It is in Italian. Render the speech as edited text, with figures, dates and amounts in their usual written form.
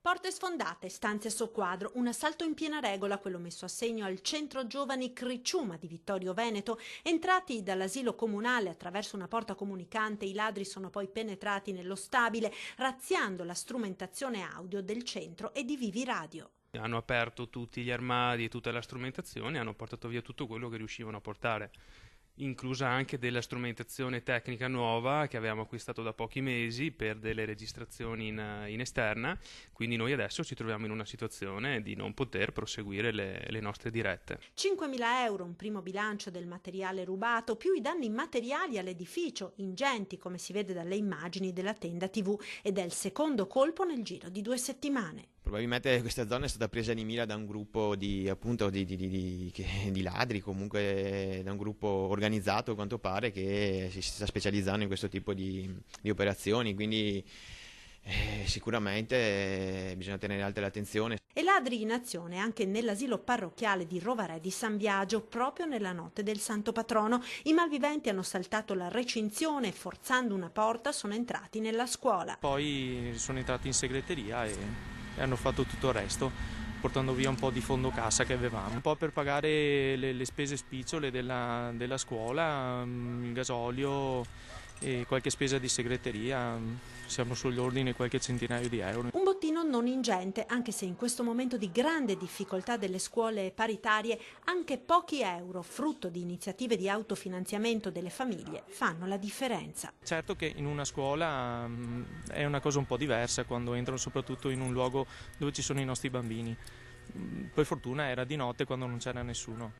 Porte sfondate, stanze a soqquadro, un assalto in piena regola, quello messo a segno al centro giovani Criciuma di Vittorio Veneto. Entrati dall'asilo comunale attraverso una porta comunicante, i ladri sono poi penetrati nello stabile, razziando la strumentazione audio del centro e di Vivi Radio. Hanno aperto tutti gli armadi e tutta la strumentazione e hanno portato via tutto quello che riuscivano a portare, inclusa anche della strumentazione tecnica nuova che avevamo acquistato da pochi mesi per delle registrazioni in esterna, quindi noi adesso ci troviamo in una situazione di non poter proseguire le nostre dirette. 5.000 euro, un primo bilancio del materiale rubato, più i danni materiali all'edificio, ingenti come si vede dalle immagini della tenda TV, ed è il secondo colpo nel giro di 2 settimane. Probabilmente questa zona è stata presa di mira da un gruppo di ladri, comunque da un gruppo organizzato a quanto pare, che si sta specializzando in questo tipo di operazioni, quindi sicuramente bisogna tenere alta l'attenzione. E ladri in azione anche nell'asilo parrocchiale di Rovarè di San Biagio, proprio nella notte del Santo Patrono. I malviventi hanno saltato la recinzione e, forzando una porta, sono entrati nella scuola. Poi sono entrati in segreteria e hanno fatto tutto il resto, portando via un po' di fondo cassa che avevamo, un po' per pagare le spese spicciole della scuola, il gasolio e qualche spesa di segreteria. Siamo sugli ordini qualche centinaio di euro. Un bottino non ingente, anche se in questo momento di grande difficoltà delle scuole paritarie anche pochi euro, frutto di iniziative di autofinanziamento delle famiglie, fanno la differenza. Certo che in una scuola è una cosa un po' diversa quando entrano soprattutto in un luogo dove ci sono i nostri bambini. Per fortuna era di notte quando non c'era nessuno.